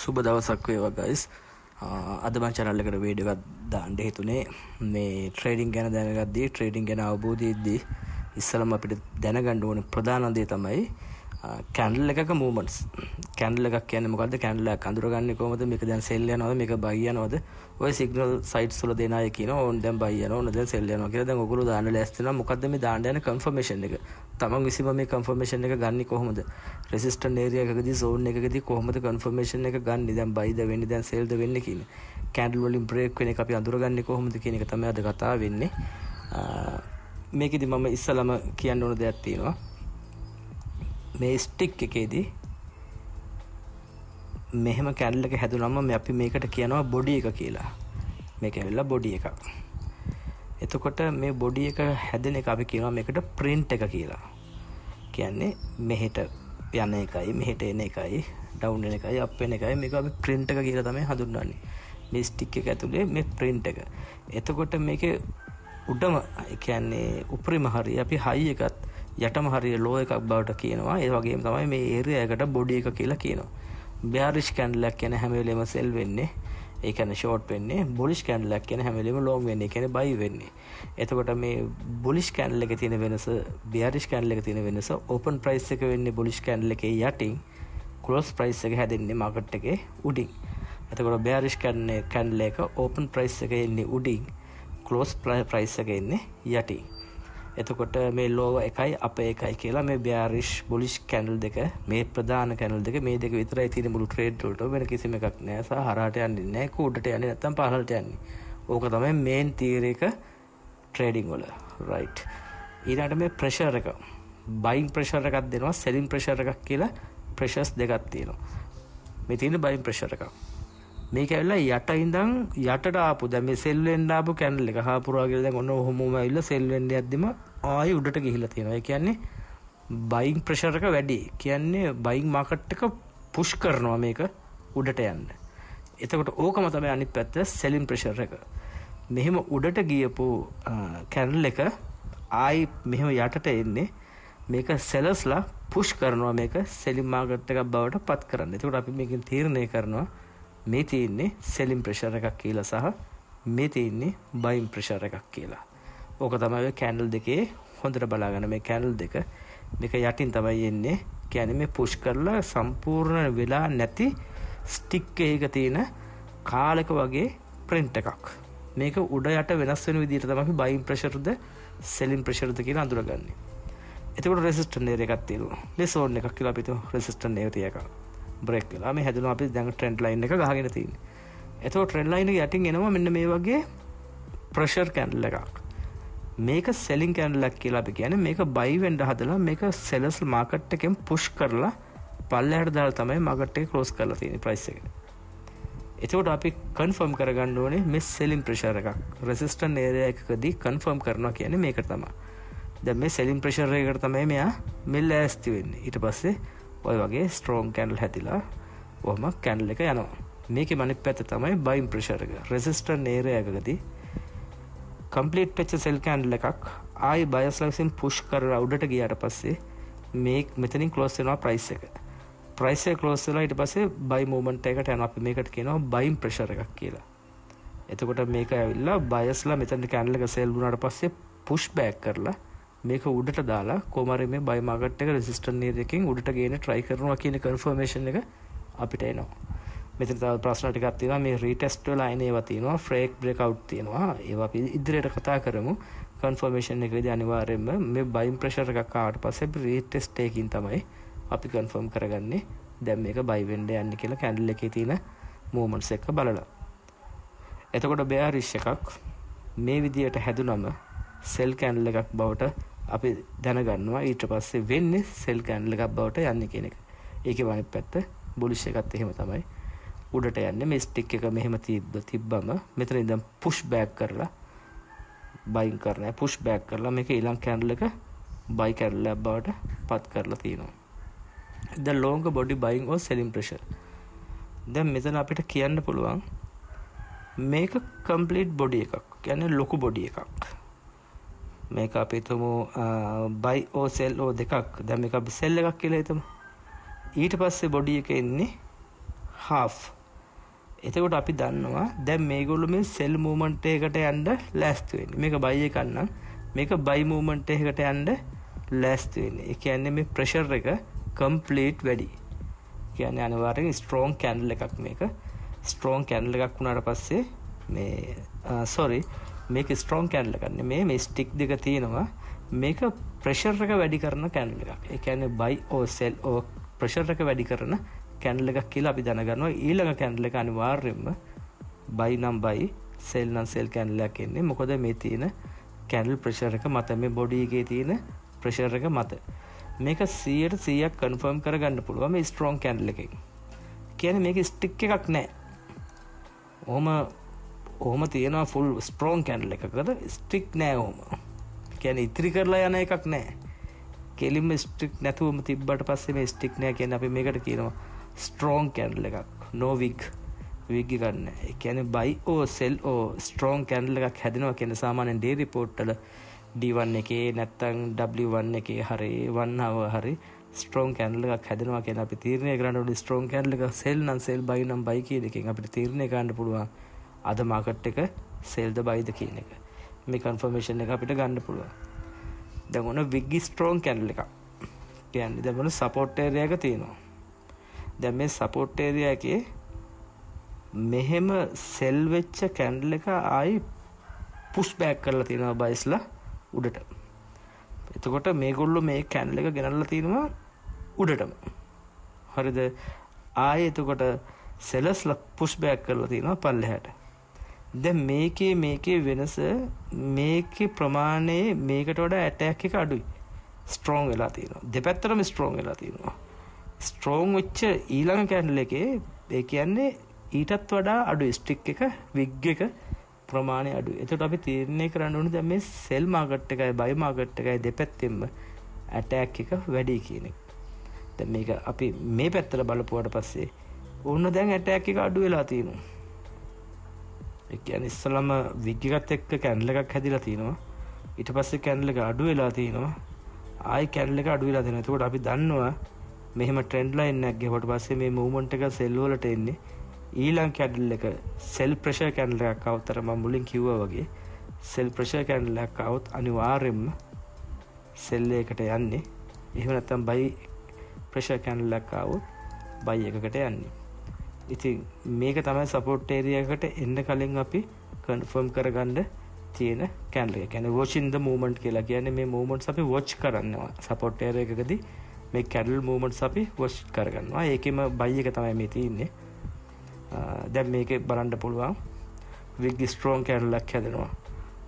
සුබ දවසක් වේවා guys. අද මම channel එකට වීඩියෝ එකක් දාන්න හිතුනේ මේ ට්‍රේඩින් ගැන දැනගද්දී ට්‍රේඩින් ගැන අවබෝධයේදී ඉස්සලම අපිට දැනගන්න ඕනේ ප්‍රධාන දේ තමයි candle එකක movements. candle එකක් කියන්නේ මොකද්ද? candle එකක් අඳුරගන්නේ කොහොමද? මේක දැන් sell යනවද? මේක buy යනවද? ඔය signal sites වල දෙන අය කියනවා ඕන් දැන් buy යනවා, ඕන දැන් sell යනවා කියලා. දැන් ඔයගොල්ලෝ දාන්න ලෑස්ති වෙනවා. මොකද්ද මේ දාන්න යන confirmation එක? තමන් විසින්ම මේ confirmation එක ගන්නේ කොහොමද? resistance area එකකදී zone එකකදී කොහොමද confirmation එක ගන්නේ? දැන් buy ද වෙන්නේ, දැන් sell ද වෙන්නේ කියන්නේ. candle වලින් break වෙන එක අපි අඳුරගන්නේ කොහොමද කියන එක තමයි අද කතාව වෙන්නේ. මේකෙදි මම ඉස්සලම කියන්න ඕන දෙයක් තියෙනවා. මේ ස්ටික් එකේදී මෙහෙම කැන්ඩල් එක හැදුනම අපි මේකට කියනවා බොඩි එක කියලා. මේක ඇවිල්ලා බොඩි එකක්. එතකොට මේ බොඩි එක හැදෙන එක අපි කියනවා මේකට ප්‍රින්ට් එක කියලා. කියන්නේ මෙහෙට යන එකයි මෙහෙට එන එකයි ඩවුන් වෙන එකයි අප් වෙන එකයි මේක අපි ප්‍රින්ට් එක කියලා තමයි හඳුන්වන්නේ. මේ ස්ටික් එක ඇතුලේ මේ ප්‍රින්ට් එක. එතකොට මේකේ උඩම කියන්නේ උපරිම හරිය අපි හයි එකත් යටම හරිය ලෝ එකක් බවට කියනවා. ඒ වගේම තමයි මේ ඒරියා එකට බොඩි එක කියලා කියනවා. bearish candle එක කියන්නේ හැම වෙලෙම sell වෙන්නේ. ඒ කියන්නේ short වෙන්නේ. bullish candle එක කියන්නේ හැම වෙලෙම long වෙන්නේ. ඒ කියන්නේ buy වෙන්නේ. එතකොට මේ bullish candle එකේ තියෙන වෙනස bearish candle එකේ තියෙන වෙනස open price එක වෙන්නේ bullish candle එකේ යටින්, close price එක හැදෙන්නේ market එකේ උඩින්. එතකොට bearish candle එක open price එක එන්නේ උඩින්, close price එක එන්නේ යටින්. එතකොට මේ low එකයි අප එකයි කියලා මේ bearish bullish candle දෙක මේ ප්‍රධාන candle දෙක මේ දෙක විතරයි තියෙන මුළු trade වලට. වෙන කිසිම එකක් නැහැ. සහ හරහට යන්නේ නැහැ, උඩට යන්නේ නැත්නම් පහළට යන්නේ. ඕක තමයි main theory එක trading වල. right. ඊළඟට මේ pressure එක buying pressure එකක් දෙනවා, selling pressure එකක් කියලා pressures දෙකක් තියෙනවා. මේ තියෙන buying pressure එකක්. මේක ඇවිල්ලා යට ඉඳන් යටට ආපු දැන් මේ සෙල් වෙන්න ආපු කැන්ඩල් එක හාපුරා කියලා දැන් ඔන්න ඔහොමම ඇවිල්ලා සෙල් වෙන්න යද්දිම ආයෙ උඩට ගිහිල්ලා තියෙනවා. ඒ කියන්නේ බයින් ප්‍රෙෂර් එක වැඩි. කියන්නේ බයින් මාකට් එක පුෂ් කරනවා මේක උඩට යන්න. එතකොට ඕකම තමයි අනිත් පැත්ත සෙලින් ප්‍රෙෂර් එක. මෙහෙම උඩට ගියපු කැන්ඩල් එක ආයෙ මෙහෙම යටට එන්නේ මේක සෙලර්ස්ලා පුෂ් කරනවා මේක සෙලින් මාකට් එකක් බවට පත් කරන්න. එතකොට අපි මේකෙන් තීරණය කරනවා මේ තියෙන්නේ selling pressure එකක් කියලා සහ මේ තියෙන්නේ buying pressure එකක් කියලා. ඕක තමයි candle දෙකේ හොඳට බලාගන්න. මේ candle දෙක මේක යටින් තමයි එන්නේ. කියන්නේ මේ push කරලා සම්පූර්ණ වෙලා නැති stick එකක තියෙන කාලක වගේ print එකක්. මේක උඩ යට වෙනස් වෙන විදිහට තමයි අපි buying pressure ද selling pressure ද කියලා අඳුරගන්නේ. එතකොට resistance area එකක් තියෙනවා. මේ zone එකක් කියලා අපි හිතමු resistance area එකක්. break වෙලා මේ හැදුණා අපි දැන් trend line එක ගහගෙන තියෙන්නේ. එතකොට trend line එක යටින් එනවා මෙන්න මේ වගේ pressure candle එකක්. මේක selling candle එකක් කියලා අපි කියන්නේ. මේක buy වෙන්න හදලා මේක sellers market එකෙන් push කරලා පල්ලෙහාට දාලා තමයි market එක close කරලා තියෙන්නේ price එක. එතකොට අපි confirm කරගන්න ඕනේ මේ selling pressure එකක්. resistance area එකකදී confirm කරනවා කියන්නේ මේක තමයි. දැන් මේ selling pressure එකකට තමයි මෙයා මෙල්ල ඇස්ති වෙන්නේ. ඊට පස්සේ ඔය වගේ strong candle හැදිලා ඔහම candle එක යනවා. මේකේ අනිත් පැත්ත තමයි buying pressure එක. resistance area එකකදී complete patch sell candle එකක් ආයි buyers ලා push කරලා උඩට ගියාට පස්සේ මේ මෙතනින් close වෙනවා price එක. price එක close වෙලා ඊට පස්සේ buy movement එකකට යනවා. අපි මේකට කියනවා buying pressure එකක් කියලා. එතකොට මේක ඇවිල්ලා buyers ලා මෙතන candle එක sell වුණාට පස්සේ push back කරලා මේක උඩට දාලා කොමාරි මේ buy market එක resistance area එකකින් උඩට ගේන්න try කරනවා කියන confirmation එක අපිට එනවා. මෙතන තව ප්‍රශ්න ටිකක් තියෙනවා. මේ retest වෙලා එන ඒවා තියෙනවා, breakout තියෙනවා. ඒවා අපි ඉදිරියට කතා කරමු. confirmation එකේදී අනිවාර්යයෙන්ම මේ buying pressure එකක් ආවට පස්සේ අපි retest එකකින් තමයි අපි confirm කරගන්නේ දැන් මේක buy වෙන්න යන්නේ කියලා candle එකේ තියෙන movements එක බලලා. එතකොට bearish එකක් මේ විදියට හැදුනම sell candle එකක් බවට අපි දැනගන්නවා. ඊට පස්සේ වෙන්නේ sell candle එකක් බවට යන්නේ කියන එක. ඒකේ අනිත් පැත්ත bullish එකත් එහෙම තමයි. උඩට යන්නේ මේ stick එක මෙහෙම තිබ්බම මෙතන ඉඳන් push back කරලා buying කරනවා. push back කරලා මේක ඊළඟ candle එක buy candle එකක් බවට පත් කරලා තියෙනවා. the longer body buying or selling pressure. දැන් මෙතන අපිට කියන්න පුළුවන් මේක complete body එකක්. කියන්නේ ලොකු body එකක්. මේක අපි හිතමු buy or sell or දෙකක්. දැන් මේක අපි sell එකක් කියලා හිතමු. ඊට පස්සේ body එක එන්නේ half. එතකොට අපි දන්නවා දැන් මේගොල්ලෝ මේ සෙල් මූව්මන්ට් එකකට යන්න ලෑස්ති වෙන්නේ. මේක බයි එකක් නම් මේක බයි මූව්මන්ට් එකකට යන්න ලෑස්ති වෙන්නේ. ඒ කියන්නේ මේ ප්‍රෙෂර් එක කම්ප්ලීට් වැඩි. කියන්නේ අනිවාර්යෙන් ස්ට්‍රෝං කැන්ඩල් එකක් මේක. ස්ට්‍රෝං කැන්ඩල් එකක් වුණාට පස්සේ මේ මේක ස්ට්‍රෝං කැන්ඩල් එකක් නෙමෙයි. මේ ස්ටික් දෙක තියෙනවා. මේක ප්‍රෙෂර් එක වැඩි කරන කැන්ඩල් එකක්. ඒ කියන්නේ බයි ඕ සෙල් ඕ ප්‍රෙෂර් එක වැඩි කරන කැන්ඩල් එකක් කියලා අපි දැනගන්නවා. ඊළඟ කැන්ඩල් එක අනිවාර්යයෙන්ම බයි නම් බයි සෙල් නම් සෙල් කැන්ඩල් එකක් එන්නේ. මොකද මේ තියෙන කැන්ඩල් ප්‍රෙෂර් එක මත මේ බොඩි එකේ තියෙන ප්‍රෙෂර් එක මත. මේක 100% කන්ෆර්ම් කරගන්න පුළුවන් මේ ස්ට්‍රෝං කැන්ඩල් එකෙන්. කියන්නේ මේක ස්ටික් එකක් නෑ. ඔහොම තියෙනවා ෆුල් ස්ට්‍රෝං කැන්ඩල් එකකද ස්ටික් නෑ ඔහොම. කියන්නේ ඉතිරි කරලා යන එකක් නෑ. කෙලින්ම ස්ටික් නැතුවම තිබ්බට පස්සේ මේ ස්ටික් නෑ කියන්නේ අපි මේකට කියනවා ස්ට්‍රෝං කැන්ඩල් එකක්. no wig එකක් නෑ. ඒ කියන්නේ buy or sell or strong candle එකක් හැදෙනවා කියන්නේ සාමාන්‍යයෙන් ඩේ රිපෝට් වල D1 එකේ නැත්තම් W1 එකේ හරි 1 hour හරි ස්ට්‍රෝං කැන්ඩල් එකක් හැදෙනවා කියන අපි තීරණය කරන්න ඕනේ. ස්ට්‍රෝං කැන්ඩල් එක සෙල් නම් සෙල් බයි නම් බයි කියන එකෙන් අපිට තීරණය කරන්න පුළුවන් අද මාකට් එක සෙල්ද බයිද කියන එක. මේ කන්ෆර්මේෂන් එක අපිට ගන්න පුළුවන්. දැන් ඔන්න විග් ස්ට්‍රෝං කැන්ඩල් එකක්. කියන්නේ දැන් ඔන්න සපෝට් ඒරියා එක තියෙනවා. දැන් මේ සපෝට් ඒරියා එකේ මෙහෙම සෙල් වෙච්ච කැන්ඩල් එක ආයි පුෂ් බෑක් කරලා තියෙනවා බයිස්ලා උඩට. එතකොට මේගොල්ලෝ මේ කැන්ඩල් එක ගෙනල්ලා තිනවා උඩටම. හරිද? ආයේ එතකොට සෙලස්ලා පුෂ් බෑක් කරලා තිනවා පල්ලෙහාට. දැන් මේකේ වෙනස මේකේ ප්‍රමාණය මේකට වඩා ඇටැක් එක අඩුයි. ස්ට්‍රෝං වෙලා තියෙනවා. දෙපැත්තටම ස්ට්‍රෝං වෙලා තියෙනවා. ස්ට්‍රෝං වෙච්ච ඊළඟ කැන්ඩල් එකේ ඒ කියන්නේ ඊටත් වඩා අඩුයි ස්ටික් එක විග් එක ප්‍රමාණය අඩුයි. එතකොට අපි තීරණය කරන්න ඕනේ දැන් මේ සෙල් මාකට් එකයි බයි මාකට් එකයි දෙපැත්තෙම ඇටැක් එක වැඩි කියන එක. දැන් මේක අපි මේ පැත්තට බලපුවාට පස්සේ ඕන දැන් ඇටැක් එක අඩු වෙලා තියෙනවා. ඒ කියන්නේ ඉස්සලම විග් එකත් එක්ක කැන්ඩල් එකක් හැදිලා තියෙනවා. ඊට පස්සේ කැන්ඩල් එක අඩු වෙලා තියෙනවා. ආයි කැන්ඩල් එක අඩු වෙලා තියෙනවා. එතකොට අපි දන්නවා මෙහෙම ට්‍රෙන්ඩ් ලයින් එකක් ගිහුවට පස්සේ මේ මූව්මන්ට් එක සෙල් වලට එන්නේ ඊළඟ කැන්ඩල් එක සෙල් ප්‍රෙෂර් කැන්ඩල් එකක් આવතර මම මුලින් කිව්වා වගේ සෙල් ප්‍රෙෂර් කැන්ඩල් එකක් આવුත් අනිවාර්යයෙන්ම සෙල් එකකට යන්නේ. එහෙම නැත්නම් බයි ප්‍රෙෂර් කැන්ඩල් එකක් આવුත් බයි එකකට යන්නේ. ඉතින් මේක තමයි සපෝට් ඒරියා එකට එන්න කලින් අපි කන්ෆර්ම් කරගන්න තියෙන කැන්ඩල් එක. කියන්නේ watching the movement කියලා කියන්නේ මේ movements අපි watch කරනවා. සපෝට් ඒරියා එකකදී මේ කැන්ඩල් movements අපි watch කරගන්නවා. ඒකෙම බයි එක තමයි මේ තියෙන්නේ. දැන් මේකේ බලන්න පුළුවන් විග් ස්ට්‍රෝං කැන්ඩල් එකක් හැදෙනවා.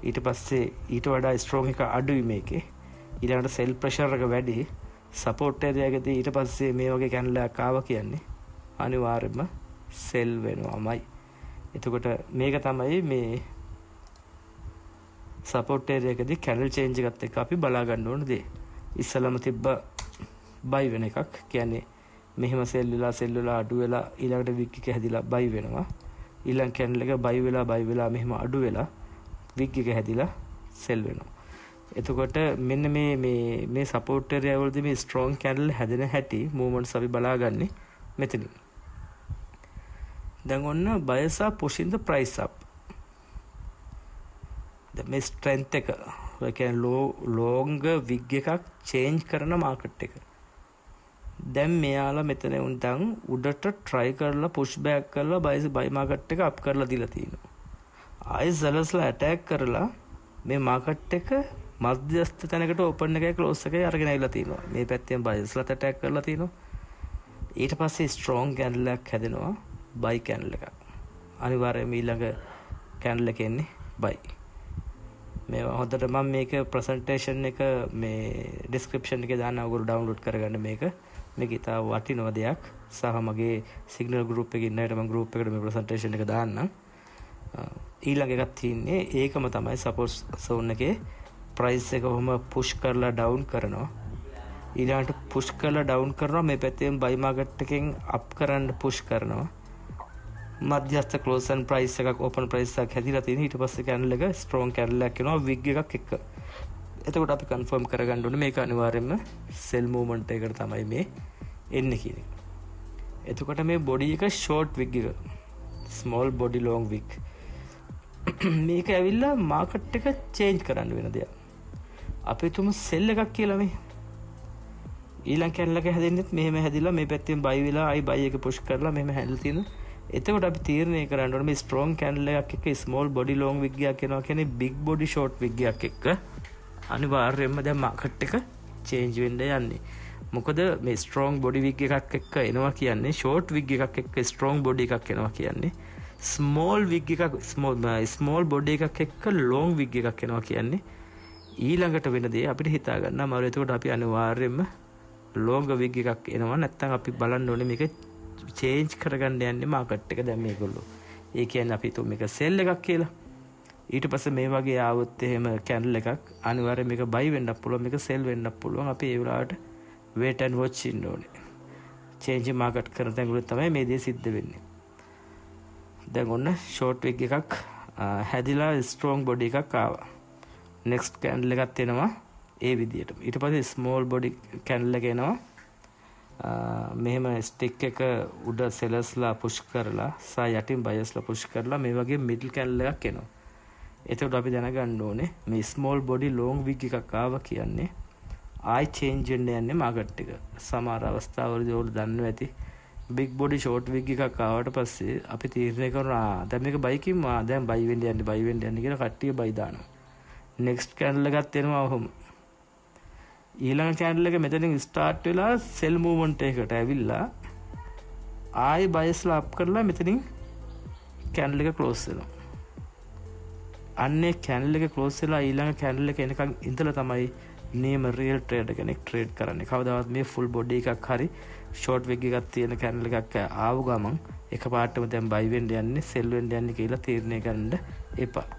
ඊට පස්සේ ඊට වඩා ස්ට්‍රෝං එක අඩුයි මේකේ. ඊළඟට සෙල් ප්‍රෙෂර් එක වැඩි. සපෝට් ඒරියා එකදී ඊට පස්සේ මේ වගේ කැන්ඩල් එකක් ආවා කියන්නේ අනිවාර්යයෙන්ම සෙල් වෙනවාමයි. එතකොට මේක තමයි මේ සපෝට් ඒරියා එකදී කැන්ඩල් චේන්ජ් එකත් එක්ක අපි බලා ගන්න ඕන දේ. ඉස්සලම තිබ්බ බයි වෙන එකක්. කියන්නේ මෙහෙම සෙල් වෙලා අඩු වෙලා ඊළඟට විග් එක හැදිලා බයි වෙනවා. ඊළඟ කැන්ඩල් එක බයි වෙලා මෙහෙම අඩු වෙලා විග් එක හැදිලා සෙල් වෙනවා. එතකොට මෙන්න මේ සපෝට් ඒරියා වලදී මේ ස්ට්‍රෝං කැන්ඩල් හැදෙන හැටි මූව්මන්ට්ස් අපි බලාගන්නේ මෙතනින්. දැන් ඔන්න බයස් ආ පුෂින් ද ප්‍රයිස් අප්. දැන් මේ ස්ට්‍රෙන්ත් එක ඒ කියන්නේ ලොංග විග් එකක් චේන්ජ් කරන මාකට් එක. දැන් මෙයාලා මෙතන උන්ටන් උඩට try කරලා push back කරලා buy market එක up කරලා දීලා තියෙනවා. ආයෙ sellers-ලා attack කරලා මේ market එක මධ්‍යස්ථ තැනකට open එකයි close එකයි අරගෙන ආවිලා තියෙනවා. මේ පැත්තෙන් buyers-ලාත් attack කරලා තියෙනවා. ඊට පස්සේ strong candle එකක් හැදෙනවා buy candle එකක්. අනිවාර්යයෙන්ම ඊළඟ candle එක එන්නේ buy. මේ හොඳට මම මේක presentation එක මේ description එකේ දාන්න ඔයගොල්ලෝ download කරගන්න මේක. මේක ඉතාල වටිනව දෙයක්. සහ මගේ සිග්නල් ගෲප් එකේ ඉන්න අයට මම ගෲප් එකට මේ ප්‍රසන්ටේෂන් එක දාන්නම්. ඊළඟ එකක් තියෙන්නේ ඒකම තමයි සපෝස් සෝන් එකේ ප්‍රයිස් එක කොහොම පුෂ් කරලා ඩවුන් කරනවා. ඊළඟට පුෂ් කරලා ඩවුන් කරනවා මේ පැත්තෙන් බයි මාකට් එකෙන් අප් කරන්න පුෂ් කරනවා. මධ්‍යස්ථ ක්ලෝස් ඇන් ප්‍රයිස් එකක් ඕපන් ප්‍රයිස් එකක් හැදිලා තියෙන. ඊට පස්සේ කැන්ඩල් එක ස්ට්‍රෝං කැන්ඩල් එකක් වෙනවා විග් එකක් එක්ක. එතකොට අපි කන්ෆර්ම් කරගන්න ඕනේ මේක අනිවාර්යයෙන්ම සෙල් මූව්මන්ට් එකකට තමයි මේ එන්නේ කියන එක. එතකොට මේ බොඩි එක ෂෝට් විග් එක ස්මෝල් බොඩි ලොං විග් මේක ඇවිල්ලා මාකට් එක චේන්ජ් කරන්න වෙන දෙයක්. අපි තුමු සෙල් එකක් කියලා මේ ඊළඟ කැනල් එක හැදෙන්නෙත් මෙහෙම හැදිලා මේ පැත්තෙන් බයි වෙලා ආයි බයි එක පුෂ් කරලා මෙහෙම හැන්ඩල් තියෙන. එතකොට අපි තීරණය කරන්න ඕනේ මේ ස්ට්‍රෝං කැනල් එකක් එක්ක ස්මෝල් බොඩි ලොං විග් එකක් කියනවා කියන්නේ බිග් බොඩි ෂෝට් විග් එකක් එක්ක අනිවාර්යයෙන්ම දැන් මාකට් එක චේන්ජ් වෙන්න යන්නේ. මොකද මේ ස්ට්‍රෝං බොඩි විග් එකක් එක්ක එනවා කියන්නේ ෂෝට් විග් එකක් එක්ක ස්ට්‍රෝං බොඩි එකක් එනවා කියන්නේ ස්මෝල් විග් එකක් ස්මෝල් බොඩි එකක් එක්ක ලොං විග් එකක් එනවා කියන්නේ ඊළඟට වෙන දේ අපිට හිතා ගන්න අමාරු. එතකොට අපි අනිවාර්යයෙන්ම ලොංග විග් එකක් එනවා. නැත්නම් අපි බලන්න ඕනේ මේක චේන්ජ් කරගන්න යන්නේ මාකට් එක දැන් මේගොල්ලෝ. ඒ කියන්නේ අපි තුමු මේක සෙල් එකක් කියලා. ඊට පස්සේ මේ වගේ ආවොත් එහෙම කැන්ඩල් එකක් අනිවාර්යයෙන් මේක බයි වෙන්නත් පුළුවන් මේක සෙල් වෙන්නත් පුළුවන්. අපි ඒ වෙලාවට wait and watch ඉන්න ඕනේ. චේන්ජ් මාකට් කරන තැන් තමයි මේ දේ සිද්ධ වෙන්නේ. දැන් ඔන්න ෂෝට් විග් එකක් හැදිලා ස්ට්‍රෝං බොඩි එකක් ආවා. නෙක්ස්ට් කැන්ඩල් එකක් එනවා ඒ විදියට. ඊට පස්සේ ස්මෝල් බොඩි කැන්ඩල් එක එනවා. මෙහෙම ස්ටික් එක උඩ සෙලර්ස්ලා පුෂ් කරලා සා යටින් බයර්ස්ලා පුෂ් කරලා මේ වගේ මිඩල් කැන්ඩල් එකක් එනවා. එතකොට අපි දැනගන්න ඕනේ මේ ස්මෝල් බොඩි ලොං විග් එකක් ආවා කියන්නේ ආයි චේන්ජ් වෙන්න යන්නේ මාකට් එක. සමහර අවස්ථාවලදී ඔයාලා දන්නවා ඇති බිග් බොඩි ෂෝට් විග් එකක් ආවට පස්සේ අපි තීරණය කරනවා දැන් මේක බයි කිව්වා දැන් බයි වෙන්න යන්නේ කියලා කට්ටිය බයි දානවා. නෙක්ස්ට් කැන්ඩල් එකක් එනවා ඔහොම. ඊළඟ කැන්ඩල් එක මෙතනින් ස්ටාර්ට් වෙලා සෙල් මූව්මන්ට් එකකට ඇවිල්ලා ආයි බයස්ලා අප් කරලා මෙතනින් කැන්ඩල් එක ක්ලෝස් වෙනවා. අන්නේ කැන්ඩල් එක ක්ලෝස් වෙලා ඊළඟ කැන්ඩල් එක එනකන් ඉඳලා තමයි නේම රියල් ට්‍රේඩර් කෙනෙක් ට්‍රේඩ් කරන්නේ. කවදාවත් මේ ෆුල් බොඩි එකක් හරි ෂෝට් විග් එකක් තියෙන කැන්ඩල් එකක් ආව ගමන් එකපාරටම දැන් බයි වෙන්න යන්නේ සෙල් වෙන්න යන්නේ කියලා තීරණය කරන්න එපා.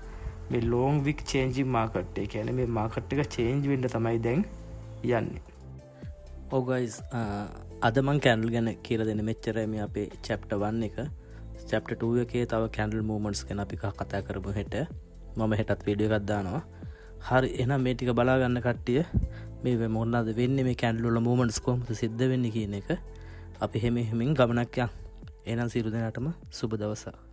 මේ ලොං විග් චේන්ජින් මාකට් එක කියන්නේ මේ මාකට් එක චේන්ජ් වෙන්න තමයි දැන් යන්නේ. ඔව් ගයිස් අද මං කැන්ඩල් ගැන කියලා දෙන්න මෙච්චරයි මේ අපේ chapter 1 එක. chapter 2 එකේ තව කැන්ඩල් මූවමන්ට්ස් ගැන අපි කතා කරමු හෙට. මම හෙටත් වීඩියෝ එකක් දානවා. හරි එහෙනම් මේ ටික බලා ගන්න කට්ටිය මේ මොනවාද වෙන්නේ මේ කැන්ඩල් වල මූවමන්ට්ස් කොහොමද සිද්ධ වෙන්නේ කියන එක අපි හැමෙමින් ගමනක් යන්. එහෙනම් සියලු දෙනාටම සුබ දවසක්.